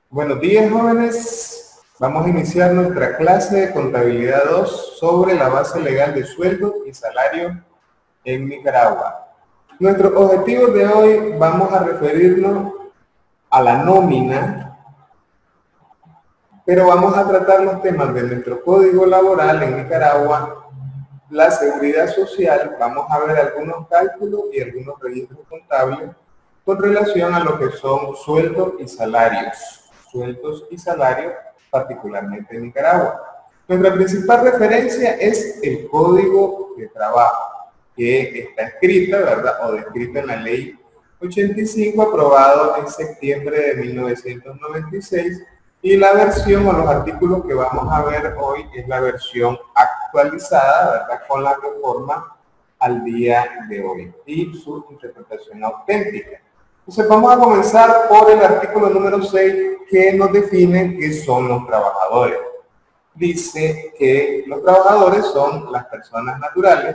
Buenos días, jóvenes. Vamos a iniciar nuestra clase de contabilidad 2 sobre la base legal de sueldo y salario en Nicaragua. Nuestros objetivos de hoy vamos a referirnos a la nómina, pero vamos a tratar los temas de nuestro código laboral en Nicaragua, la seguridad social, vamos a ver algunos cálculos y algunos registros contables con relación a lo que son sueldos y salarios particularmente en Nicaragua. Nuestra principal referencia es el Código de Trabajo, que está escrita, ¿verdad?, o descrita en la Ley 85, aprobado en septiembre de 1996, y la versión o los artículos que vamos a ver hoy es la versión actualizada, ¿verdad?, con la reforma al día de hoy y su interpretación auténtica. Entonces vamos a comenzar por el artículo número 6, que nos define qué son los trabajadores. Dice que los trabajadores son las personas naturales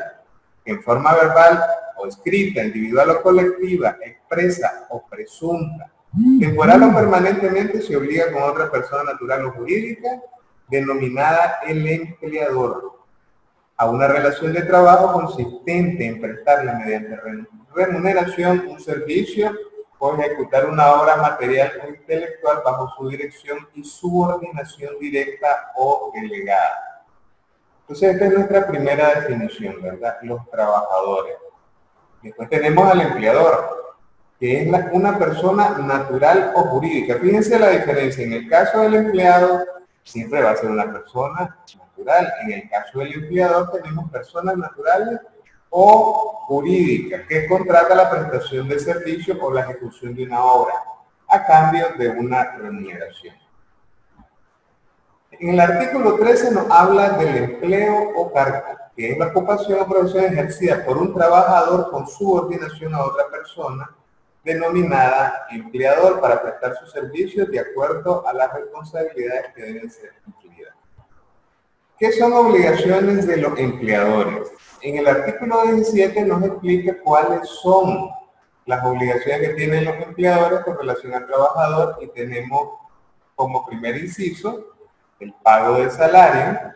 que en forma verbal o escrita, individual o colectiva, expresa o presunta, temporal o permanentemente se obliga con otra persona natural o jurídica, denominada el empleador, a una relación de trabajo consistente en prestarle mediante remuneración un servicio o ejecutar una obra material o intelectual bajo su dirección y subordinación directa o delegada. Entonces, esta es nuestra primera definición, ¿verdad? Los trabajadores. Después tenemos al empleador, que es una persona natural o jurídica. Fíjense la diferencia. En el caso del empleado, siempre va a ser una persona natural. En el caso del empleador, tenemos personas naturales o jurídica, que contrata la prestación de servicios o la ejecución de una obra a cambio de una remuneración. En el artículo 13 nos habla del empleo o cargo, que es la ocupación o profesión ejercida por un trabajador con subordinación a otra persona, denominada empleador, para prestar sus servicios de acuerdo a las responsabilidades que deben ser cumplidas. ¿Qué son obligaciones de los empleadores? En el artículo 17 nos explica cuáles son las obligaciones que tienen los empleadores con relación al trabajador, y tenemos como primer inciso el pago de salario,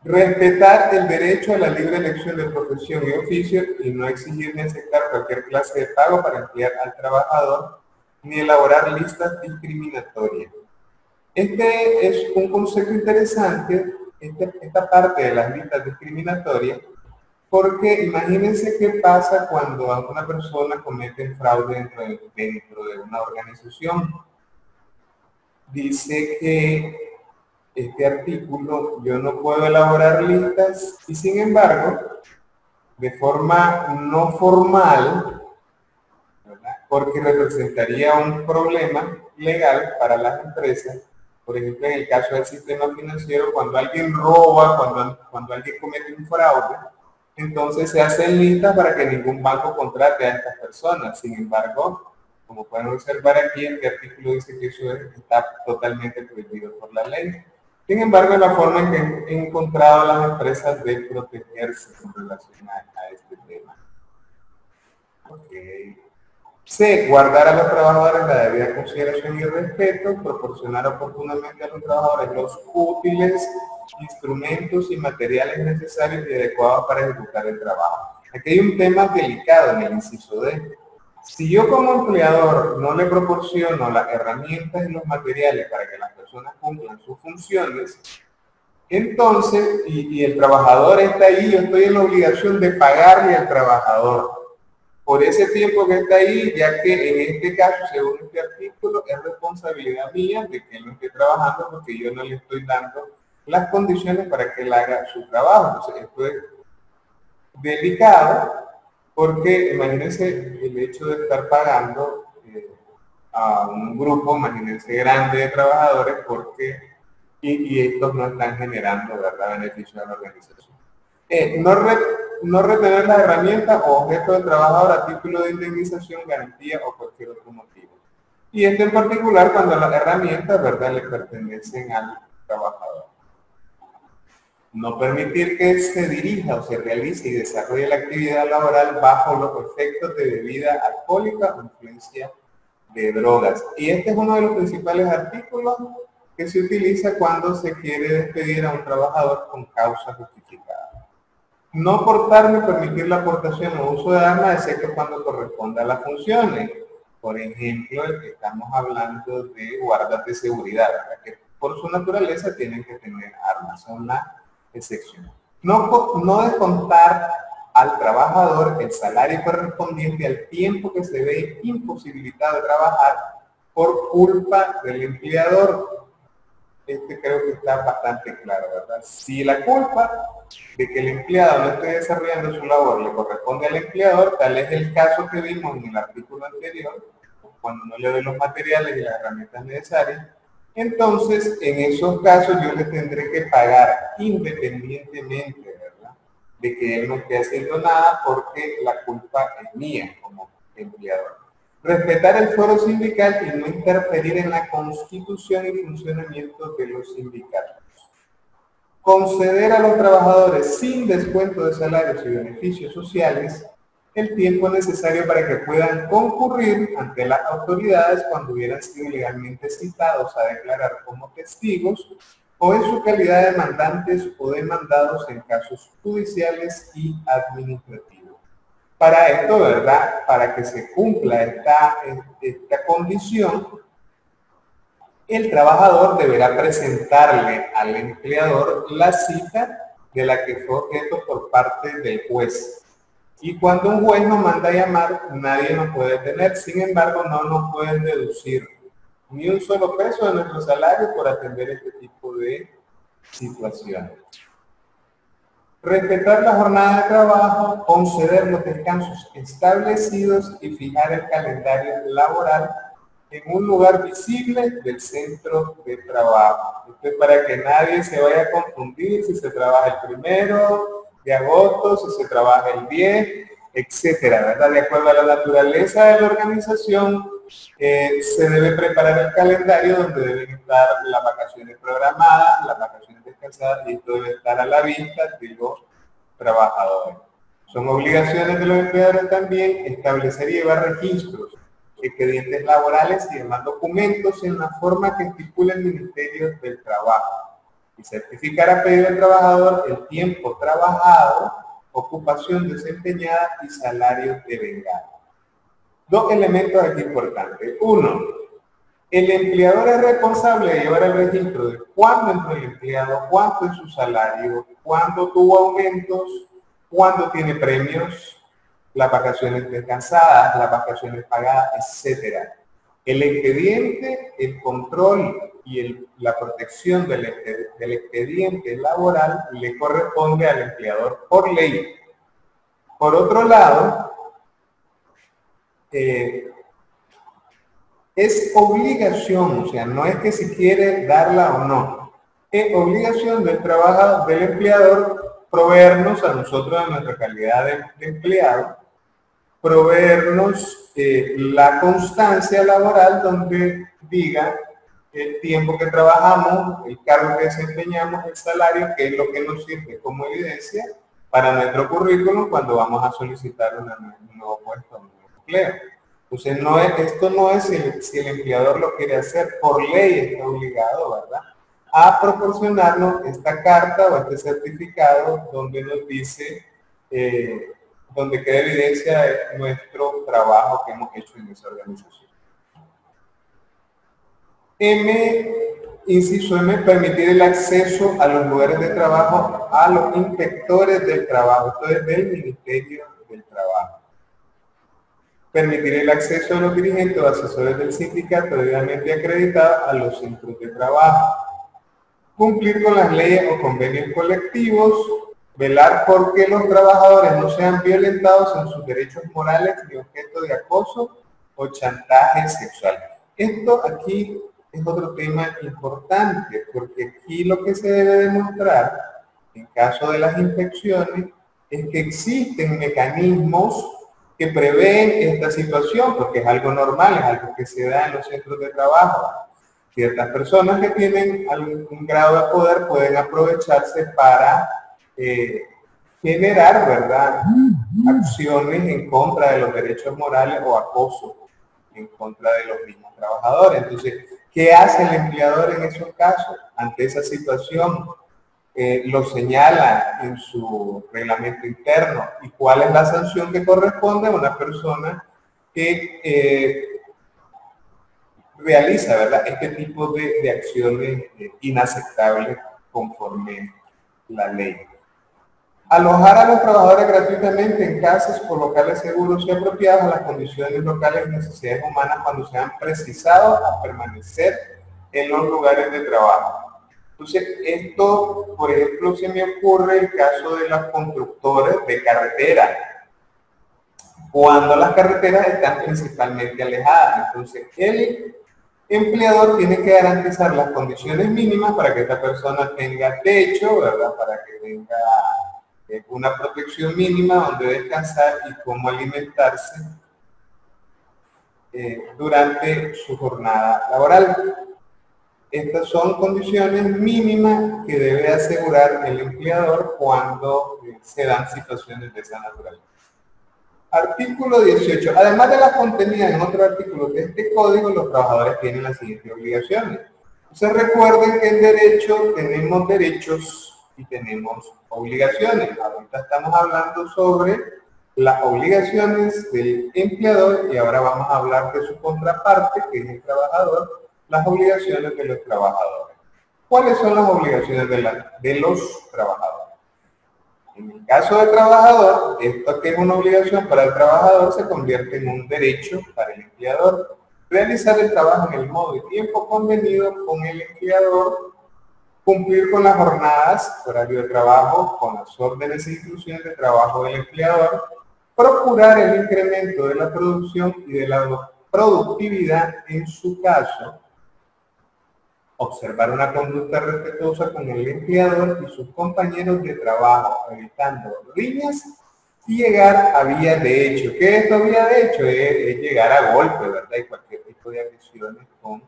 respetar el derecho a la libre elección de profesión y oficio y no exigir ni aceptar cualquier clase de pago para emplear al trabajador, ni elaborar listas discriminatorias. Este es un concepto interesante, esta parte de las listas discriminatorias, porque imagínense qué pasa cuando alguna persona comete fraude dentro de una organización. Dice que este artículo, yo no puedo elaborar listas, y sin embargo, de forma no formal, ¿verdad?, porque representaría un problema legal para las empresas. Por ejemplo, en el caso del sistema financiero, cuando alguien roba, cuando alguien comete un fraude, entonces se hacen listas para que ningún banco contrate a estas personas. Sin embargo, como pueden observar aquí, este artículo dice que eso está totalmente prohibido por la ley. Sin embargo, es la forma en que han encontrado las empresas de protegerse con relación a este tema. Okay. C. Guardar a los trabajadores la debida consideración y respeto, proporcionar oportunamente a los trabajadores los útiles, instrumentos y materiales necesarios y adecuados para ejecutar el trabajo. Aquí hay un tema delicado en el inciso D. Si yo como empleador no le proporciono las herramientas y los materiales para que las personas cumplan sus funciones, entonces, y el trabajador está ahí, yo estoy en la obligación de pagarle al trabajador por ese tiempo que está ahí, ya que en este caso, según este artículo, es responsabilidad mía de que él no esté trabajando porque yo no le estoy dando las condiciones para que él haga su trabajo. Entonces, esto es delicado, porque imagínense el hecho de estar pagando a un grupo, imagínense, grande de trabajadores, porque y estos no están generando, ¿verdad?, beneficio a la organización. No retener las herramientas o objetos del trabajador a título de indemnización, garantía o cualquier otro motivo. Y esto en particular cuando las herramientas, ¿verdad?, le pertenecen al trabajador. No permitir que se dirija o se realice y desarrolle la actividad laboral bajo los efectos de bebida alcohólica o influencia de drogas. Y este es uno de los principales artículos que se utiliza cuando se quiere despedir a un trabajador con causa justificada. No portar ni permitir la aportación o uso de armas, excepto cuando corresponda a las funciones. Por ejemplo, estamos hablando de guardas de seguridad, ¿verdad? Que por su naturaleza tienen que tener armas, son una excepción. No descontar al trabajador el salario correspondiente al tiempo que se ve imposibilitado de trabajar por culpa del empleador. Este creo que está bastante claro, ¿verdad? Si la culpa de que el empleado no esté desarrollando su labor le corresponde al empleador, tal es el caso que vimos en el artículo anterior, cuando no le doy los materiales y las herramientas necesarias, entonces en esos casos yo le tendré que pagar independientemente, ¿verdad?, de que él no esté haciendo nada, porque la culpa es mía como empleador. Respetar el foro sindical y no interferir en la constitución y funcionamiento de los sindicatos. Conceder a los trabajadores sin descuento de salarios y beneficios sociales el tiempo necesario para que puedan concurrir ante las autoridades cuando hubieran sido legalmente citados a declarar como testigos o en su calidad de demandantes o demandados en casos judiciales y administrativos. Para esto, ¿verdad?, para que se cumpla esta condición, el trabajador deberá presentarle al empleador la cita de la que fue objeto por parte del juez. Y cuando un juez nos manda a llamar, nadie nos puede detener. Sin embargo, no nos pueden deducir ni un solo peso de nuestro salario por atender este tipo de situaciones. Respetar la jornada de trabajo, conceder los descansos establecidos y fijar el calendario laboral en un lugar visible del centro de trabajo. Esto es para que nadie se vaya a confundir si se trabaja el 1 de agosto, si se trabaja el 10, etcétera, ¿verdad? De acuerdo a la naturaleza de la organización, se debe preparar el calendario donde deben estar las vacaciones programadas, las vacaciones descansadas, y esto debe estar a la vista de los trabajadores. Son obligaciones de los empleadores también establecer y llevar registros, expedientes laborales y demás documentos en la forma que estipula el Ministerio del Trabajo, y certificar a pedido del trabajador el tiempo trabajado, ocupación desempeñada y salario devengado. Dos elementos aquí importantes. Uno, el empleador es responsable de llevar el registro de cuándo entró el empleado, cuánto es su salario, cuándo tuvo aumentos, cuándo tiene premios, las vacaciones descansadas, las vacaciones pagadas, etc. El expediente, el control y la protección del expediente laboral le corresponde al empleador por ley. Por otro lado, es obligación, o sea, no es que si quiere darla o no, es obligación del trabajador, del empleador, proveernos a nosotros en nuestra calidad de empleado, proveernos la constancia laboral donde diga el tiempo que trabajamos, el cargo que desempeñamos, el salario, que es lo que nos sirve como evidencia para nuestro currículum cuando vamos a solicitar un nuevo puesto, un nuevo empleo. Entonces, esto no es si el empleador lo quiere hacer, por ley está obligado, ¿verdad?, a proporcionarnos esta carta o este certificado donde nos dice, donde queda evidencia de nuestro trabajo que hemos hecho en esa organización. Inciso M, permitir el acceso a los lugares de trabajo a los inspectores del trabajo, esto es del Ministerio del Trabajo. Permitir el acceso a los dirigentes o asesores del sindicato debidamente acreditados a los centros de trabajo. Cumplir con las leyes o convenios colectivos. Velar por que los trabajadores no sean violentados en sus derechos morales ni objeto de acoso o chantaje sexual. Esto aquí es otro tema importante, porque aquí lo que se debe demostrar en caso de las inspecciones es que existen mecanismos que prevén esta situación, porque es algo normal, es algo que se da en los centros de trabajo. Ciertas personas que tienen algún grado de poder pueden aprovecharse para generar, ¿verdad?, acciones en contra de los derechos morales o acoso. en contra de los mismos trabajadores. Entonces, ¿qué hace el empleador en esos casos? Ante esa situación, lo señala en su reglamento interno y cuál es la sanción que corresponde a una persona que realiza, ¿verdad?, este tipo de acciones inaceptables conforme la ley. Alojar a los trabajadores gratuitamente en casas o locales seguros y apropiados a las condiciones locales y necesidades humanas cuando sean precisados a permanecer en los lugares de trabajo. Entonces, esto, por ejemplo, se me ocurre el caso de las constructoras de carretera, cuando las carreteras están principalmente alejadas. Entonces, el empleador tiene que garantizar las condiciones mínimas para que esta persona tenga techo, ¿verdad?, para que tenga una protección mínima donde descansar y cómo alimentarse durante su jornada laboral. Estas son condiciones mínimas que debe asegurar el empleador cuando se dan situaciones de esa naturaleza. Artículo 18. Además de las contenidas en otros artículos de este código, los trabajadores tienen las siguientes obligaciones. Entonces recuerden que en derecho tenemos derechos y tenemos obligaciones. Ahorita estamos hablando sobre las obligaciones del empleador y ahora vamos a hablar de su contraparte, que es el trabajador, las obligaciones de los trabajadores. ¿Cuáles son las obligaciones de los trabajadores? En el caso del trabajador, esto que es una obligación para el trabajador se convierte en un derecho para el empleador. Realizar el trabajo en el modo y tiempo convenido con el empleador, cumplir con las jornadas, horario de trabajo, con las órdenes e instrucciones de trabajo del empleador, procurar el incremento de la producción y de la productividad en su caso, observar una conducta respetuosa con el empleador y sus compañeros de trabajo, evitando riñas y llegar a vía de hecho. ¿Qué es esto vía de hecho? Es llegar a golpe, ¿verdad? Y cualquier tipo de agresiones con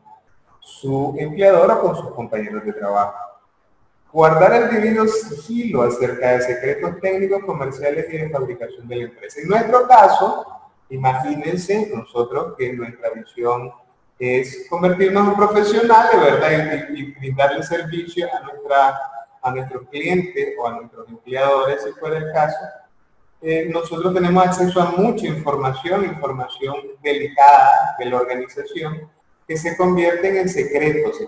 su empleador o con sus compañeros de trabajo. Guardar el debido sigilo acerca de secretos técnicos, comerciales y de fabricación de la empresa. En nuestro caso, imagínense nosotros que nuestra visión es convertirnos en profesionales, ¿verdad? Y brindarle servicio a nuestros clientes o a nuestros empleadores, si fuera el caso. Nosotros tenemos acceso a mucha información delicada de la organización, que se convierten en secretos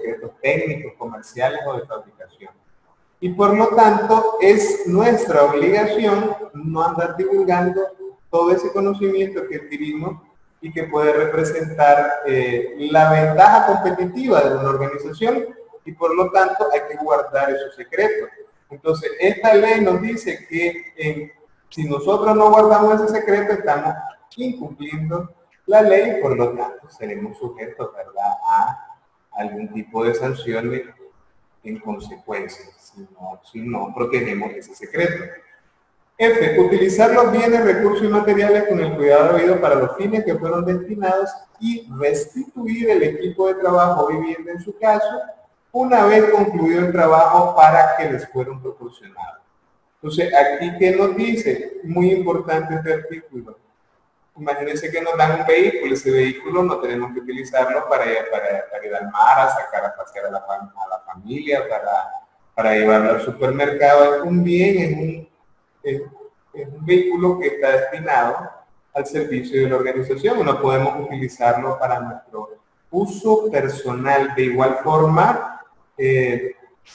técnicos, comerciales o de fabricación. Y por lo tanto, es nuestra obligación no andar divulgando todo ese conocimiento que adquirimos y que puede representar la ventaja competitiva de una organización, y por lo tanto hay que guardar esos secretos. Entonces, esta ley nos dice que si nosotros no guardamos ese secreto, estamos incumpliendo la ley, por lo tanto seremos sujetos, ¿verdad?, a algún tipo de sanciones en consecuencia, si no protegemos ese secreto. F. Utilizar los bienes, recursos y materiales con el cuidado debido para los fines que fueron destinados y restituir el equipo de trabajo o vivienda en su caso una vez concluido el trabajo para que les fueron proporcionados. Entonces, aquí, ¿qué nos dice? Muy importante este artículo. Imagínense que nos dan un vehículo, ese vehículo no tenemos que utilizarlo para ir al mar, a sacar a pasear a la familia, para llevarlo al supermercado. Es un bien, es un vehículo que está destinado al servicio de la organización. No podemos utilizarlo para nuestro uso personal. De igual forma,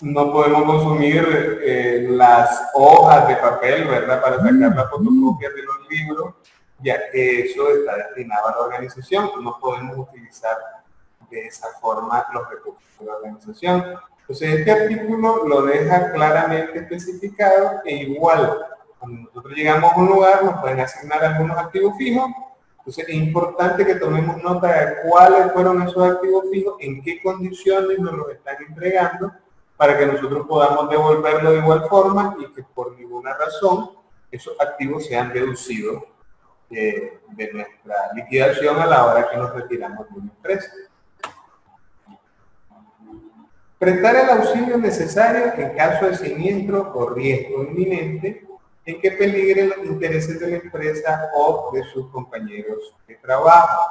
no podemos consumir las hojas de papel, ¿verdad?, para sacar las fotocopias de los libros, ya que eso está destinado a la organización. No podemos utilizar de esa forma los recursos de la organización. Entonces, este artículo lo deja claramente especificado, e igual, cuando nosotros llegamos a un lugar, nos pueden asignar algunos activos fijos. Entonces, es importante que tomemos nota de cuáles fueron esos activos fijos, en qué condiciones nos los están entregando, para que nosotros podamos devolverlo de igual forma y que por ninguna razón esos activos sean deducidos de nuestra liquidación a la hora que nos retiramos de una empresa. Prestar el auxilio necesario en caso de siniestro o riesgo inminente en que peligren los intereses de la empresa o de sus compañeros de trabajo.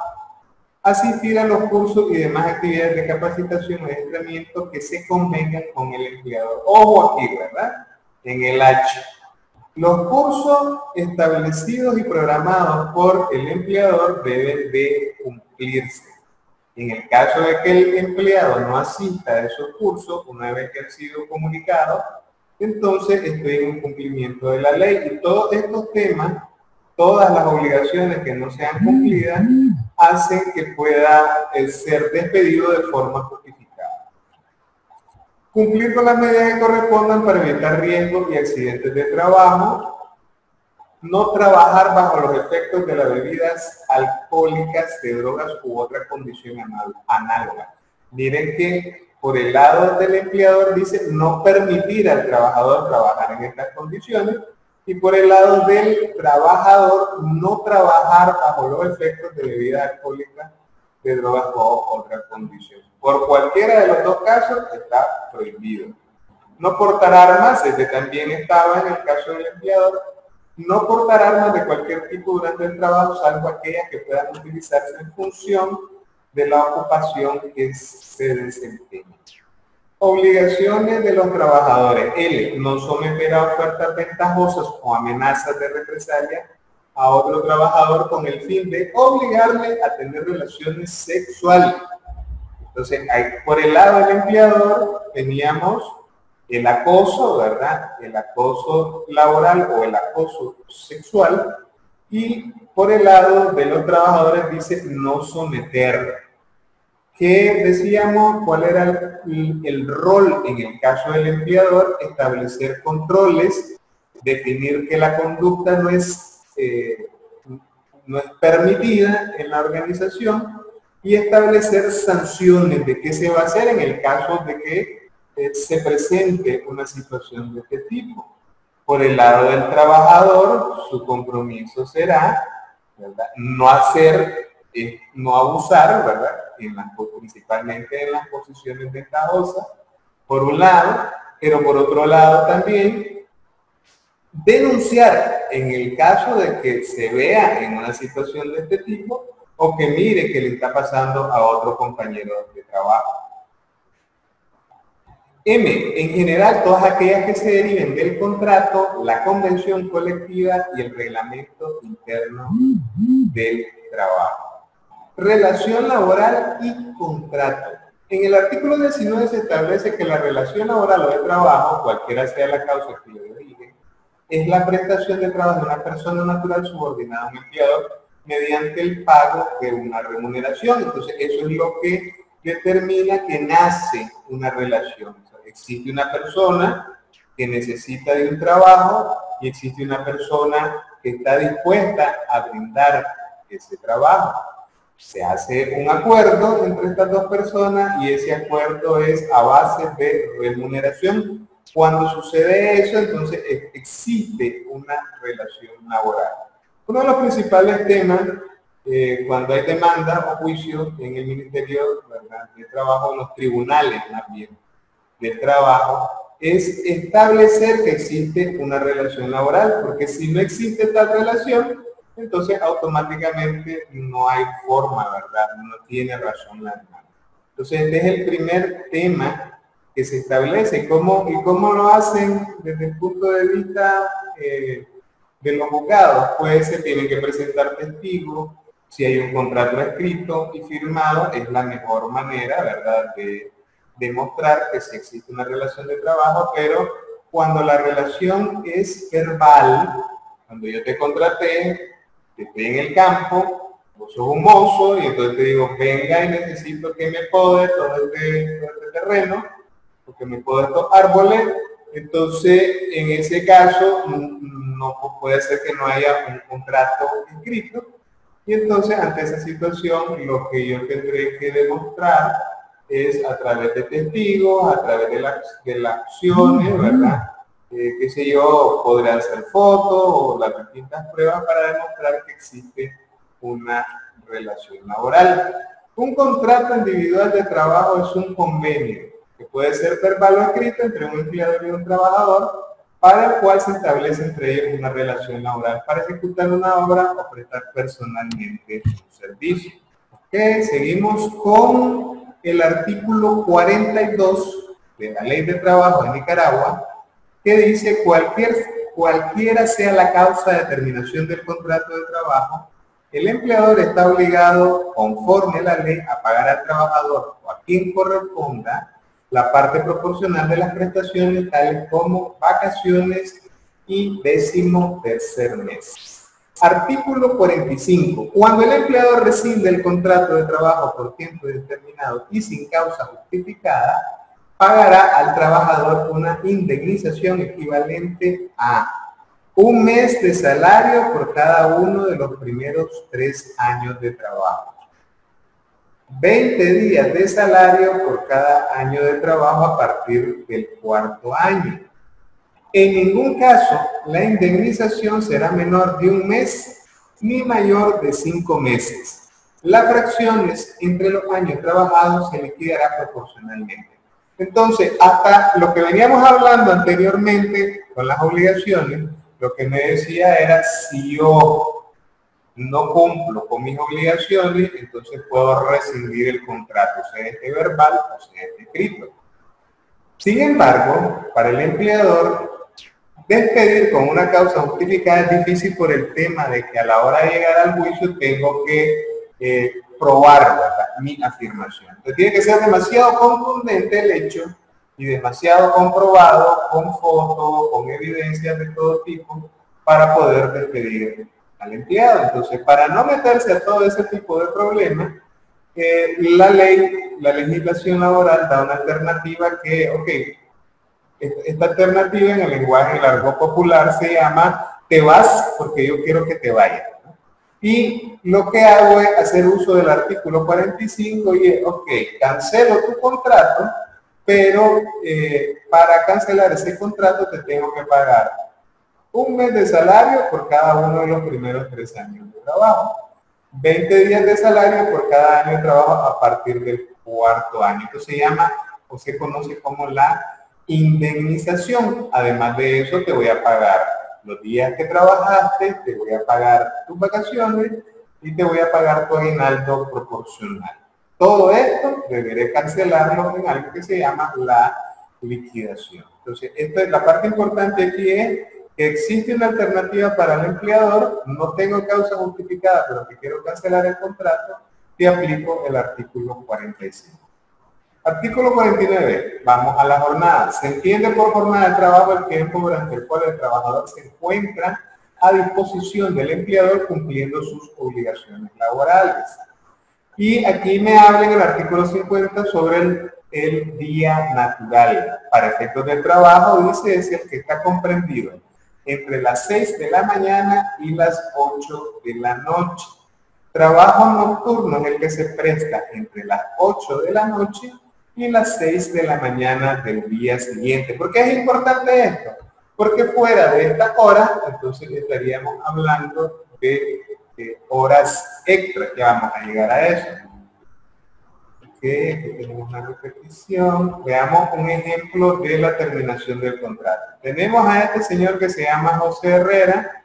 asistir a los cursos y demás actividades de capacitación o entrenamiento que se convengan con el empleador. Ojo aquí, ¿verdad? En el H. Los cursos establecidos y programados por el empleador deben de cumplirse. En el caso de que el empleado no asista a esos cursos, una vez que han sido comunicados, entonces estoy en un cumplimiento de la ley. Y todos estos temas, todas las obligaciones que no sean cumplidas, hacen que pueda ser despedido de forma justificada. Cumplir con las medidas que correspondan para evitar riesgos y accidentes de trabajo. No trabajar bajo los efectos de las bebidas alcohólicas, de drogas u otra condición análoga. Miren que por el lado del empleador dice no permitir al trabajador trabajar en estas condiciones, y por el lado del trabajador no trabajar bajo los efectos de bebidas alcohólicas, de drogas o otra condición. Por cualquiera de los dos casos está prohibido. No portar armas, este también estaba en el caso del empleador. No portar armas de cualquier tipo durante el trabajo, salvo aquellas que puedan utilizarse en función de la ocupación que se desempeña. Obligaciones de los trabajadores. L. No someter a ofertas ventajosas o amenazas de represalia a otro trabajador con el fin de obligarle a tener relaciones sexuales. Entonces, por el lado del empleador teníamos el acoso, ¿verdad? El acoso laboral o el acoso sexual, y por el lado de los trabajadores dice no someter. ¿Qué decíamos? ¿Cuál era el rol en el caso del empleador? Establecer controles, definir que la conducta no es permitida en la organización y establecer sanciones de qué se va a hacer en el caso de que se presente una situación de este tipo. Por el lado del trabajador, su compromiso será, ¿verdad?, no hacer, no abusar, ¿verdad?, principalmente en las posiciones ventajosas, por un lado, pero por otro lado también denunciar en el caso de que se vea en una situación de este tipo o que mire que le está pasando a otro compañero de trabajo. M. En general, todas aquellas que se deriven del contrato, la convención colectiva y el reglamento interno del trabajo. Relación laboral y contrato. En el artículo 19 se establece que la relación laboral o de trabajo, cualquiera sea la causa que le origen, es la prestación de trabajo de una persona natural subordinada a un empleador mediante el pago de una remuneración. Entonces, eso es lo que determina que nace una relación. O sea, existe una persona que necesita de un trabajo y existe una persona que está dispuesta a brindar ese trabajo. Se hace un acuerdo entre estas dos personas y ese acuerdo es a base de remuneración. Cuando sucede eso, entonces existe una relación laboral. Uno de los principales temas cuando hay demanda o juicio en el Ministerio, ¿verdad?, de Trabajo, en los tribunales más bien del trabajo, es establecer que existe una relación laboral, porque si no existe tal relación, entonces automáticamente no hay forma, ¿verdad? No tiene razón la demanda. Entonces este es el primer tema que se establece. ¿Y cómo lo hacen desde el punto de vista de los juzgados? Pues se tienen que presentar testigos. Si hay un contrato escrito y firmado, es la mejor manera, ¿verdad?, de demostrar que sí existe una relación de trabajo. Pero cuando la relación es verbal, cuando yo te contraté, estoy en el campo, vos sos un mozo y entonces te digo, venga y necesito que me pode todo este terreno, porque me pode estos árboles, entonces en ese caso no puede ser que no haya un contrato escrito, y entonces ante esa situación lo que yo tendré que demostrar es a través de testigos, a través de las acciones, ¿verdad? Qué sé yo, podrán ser fotos o las distintas pruebas para demostrar que existe una relación laboral. Un contrato individual de trabajo es un convenio que puede ser verbal o escrito entre un empleador y un trabajador, para el cual se establece entre ellos una relación laboral para ejecutar una obra o prestar personalmente un servicio. Seguimos con el artículo 42 de la Ley de Trabajo de Nicaragua, que dice cualquiera sea la causa de terminación del contrato de trabajo, el empleador está obligado, conforme a la ley, a pagar al trabajador o a quien corresponda la parte proporcional de las prestaciones, tales como vacaciones y 13º mes. Artículo 45. Cuando el empleador rescinde el contrato de trabajo por tiempo indeterminado y sin causa justificada, pagará al trabajador una indemnización equivalente a 1 mes de salario por cada uno de los primeros 3 años de trabajo, 20 días de salario por cada año de trabajo a partir del 4º año. En ningún caso, la indemnización será menor de 1 mes ni mayor de 5 meses. Las fracciones entre los años trabajados se liquidará proporcionalmente. Entonces, hasta lo que veníamos hablando anteriormente con las obligaciones, lo que me decía era, si yo no cumplo con mis obligaciones, entonces puedo rescindir el contrato, sea este verbal o sea este escrito. Sin embargo, para el empleador, despedir con una causa justificada es difícil por el tema de que a la hora de llegar al juicio tengo que probar, ¿verdad?, mi afirmación. Entonces tiene que ser demasiado contundente el hecho y demasiado comprobado con fotos, con evidencias de todo tipo para poder despedir al empleado. Entonces, para no meterse a todo ese tipo de problemas, la legislación laboral da una alternativa que, esta alternativa en el lenguaje largo popular se llama te vas porque yo quiero que te vayas, ¿no? Y lo que hago es hacer uso del artículo 45 y es, cancelo tu contrato, pero para cancelar ese contrato te tengo que pagar 1 mes de salario por cada uno de los primeros 3 años de trabajo, 20 días de salario por cada año de trabajo a partir del 4º año. Esto se llama o se conoce como la indemnización. Además de eso, te voy a pagar los días que trabajaste, te voy a pagar tus vacaciones y te voy a pagar tu aguinaldo proporcional. Todo esto deberé cancelarlo en algo que se llama la liquidación. Entonces, la parte importante aquí es que existe una alternativa para el empleador, no tengo causa justificada, pero que quiero cancelar el contrato, y aplico el artículo 45. Artículo 49. Vamos a la jornada. Se entiende por jornada de trabajo el tiempo durante el cual el trabajador se encuentra a disposición del empleador cumpliendo sus obligaciones laborales. Y aquí me habla en el artículo 50 sobre el día natural. Para efectos del trabajo, dice, es el que está comprendido entre las 6 de la mañana y las 8 de la noche. Trabajo nocturno es el que se presta entre las 8 de la noche y las 6 de la mañana del día siguiente. ¿Por qué es importante esto? Porque fuera de estas horas, entonces estaríamos hablando de horas extras. Ya vamos a llegar a eso. Aquí tenemos una repetición. Veamos un ejemplo de la terminación del contrato. Tenemos a este señor que se llama José Herrera,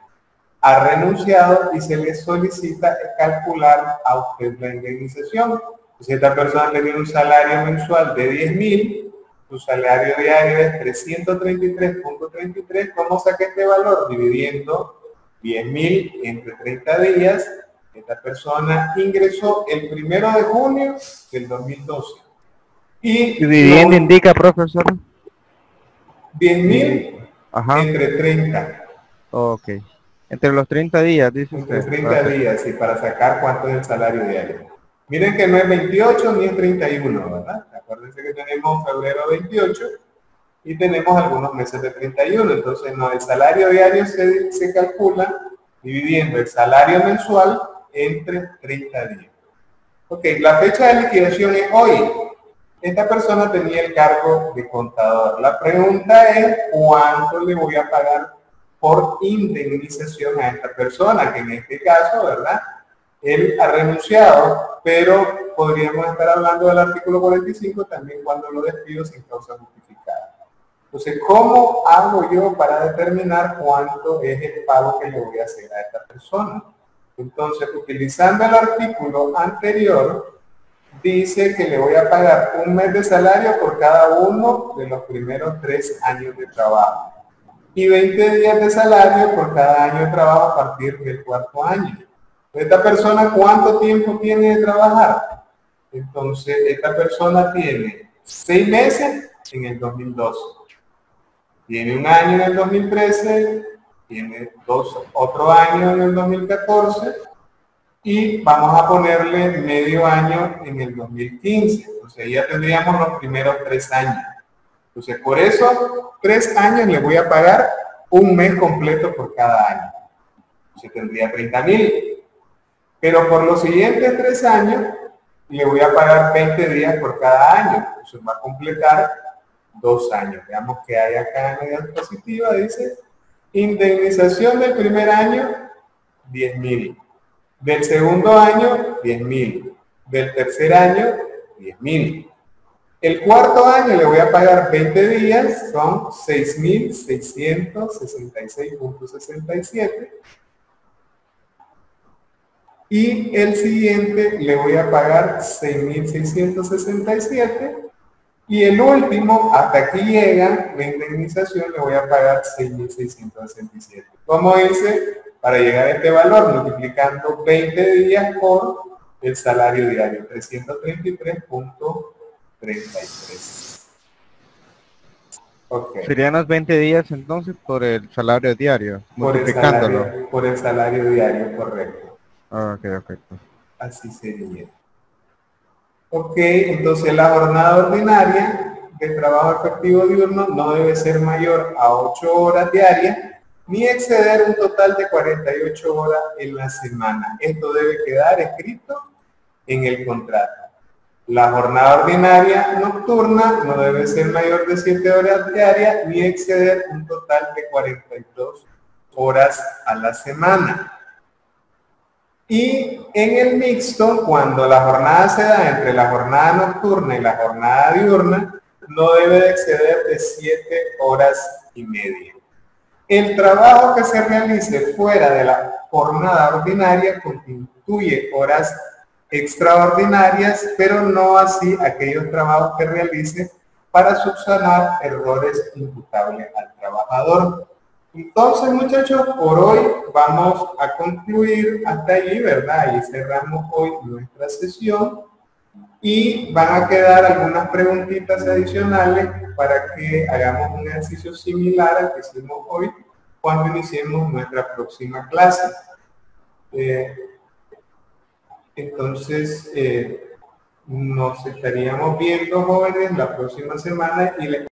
ha renunciado y se le solicita calcular a usted la indemnización. Si esta persona tenía un salario mensual de 10,000, su salario diario es 333.33, ¿cómo saca este valor? Dividiendo 10,000 entre 30 días. Esta persona ingresó el 1 de junio del 2012. Y dividiendo indica, profesor. 10,000 entre 30. Ok. Entre los 30 días, dice entre usted. 30 días, y para sacar cuánto es el salario diario. Miren que no es 28 ni es 31, ¿verdad? Acuérdense que tenemos febrero 28 y tenemos algunos meses de 31. Entonces, no, el salario diario se calcula dividiendo el salario mensual entre 30 días. La fecha de liquidación es hoy. Esta persona tenía el cargo de contador. La pregunta es, ¿cuánto le voy a pagar por indemnización a esta persona? Que en este caso, ¿verdad?, él ha renunciado, pero podríamos estar hablando del artículo 45 también cuando lo despido sin causa justificada. Entonces, ¿cómo hago yo para determinar cuánto es el pago que le voy a hacer a esta persona? Entonces, utilizando el artículo anterior, dice que le voy a pagar un mes de salario por cada uno de los primeros 3 años de trabajo y 20 días de salario por cada año de trabajo a partir del 4.º año. ¿Esta persona cuánto tiempo tiene de trabajar? Entonces, esta persona tiene 6 meses en el 2012, tiene 1 año en el 2013, tiene otro año en el 2014 y vamos a ponerle medio año en el 2015. Entonces ya tendríamos los primeros 3 años. Entonces por esos 3 años le voy a pagar un mes completo por cada año. Entonces tendría 30.000. Pero por los siguientes 3 años le voy a pagar 20 días por cada año. Entonces va a completar 2 años. Veamos que hay acá en la diapositiva. Dice indemnización del primer año, 10.000. Del segundo año, 10.000. Del tercer año, 10.000. El cuarto año le voy a pagar 20 días, son 6.666.67. Y el siguiente le voy a pagar 6.667. Y el último, hasta aquí llega la indemnización, le voy a pagar 6.667. ¿Cómo hice para llegar a este valor? Multiplicando 20 días por el salario diario, 333.33. Okay. Serían los 20 días entonces por el salario diario, multiplicándolo. Por el salario diario, correcto. Ok. Así sería. Ok, entonces la jornada ordinaria de trabajo efectivo diurno no debe ser mayor a 8 horas diarias ni exceder un total de 48 horas en la semana. Esto debe quedar escrito en el contrato. La jornada ordinaria nocturna no debe ser mayor de 7 horas diarias ni exceder un total de 42 horas a la semana. Y en el mixto, cuando la jornada se da entre la jornada nocturna y la jornada diurna, no debe de exceder de 7 horas y media. El trabajo que se realice fuera de la jornada ordinaria constituye horas extraordinarias, pero no así aquellos trabajos que realice para subsanar errores imputables al trabajador. Entonces, muchachos, por hoy vamos a concluir hasta allí, ¿verdad? Y cerramos hoy nuestra sesión y van a quedar algunas preguntitas adicionales para que hagamos un ejercicio similar al que hicimos hoy cuando iniciemos nuestra próxima clase. Entonces, nos estaríamos viendo, jóvenes, la próxima semana y les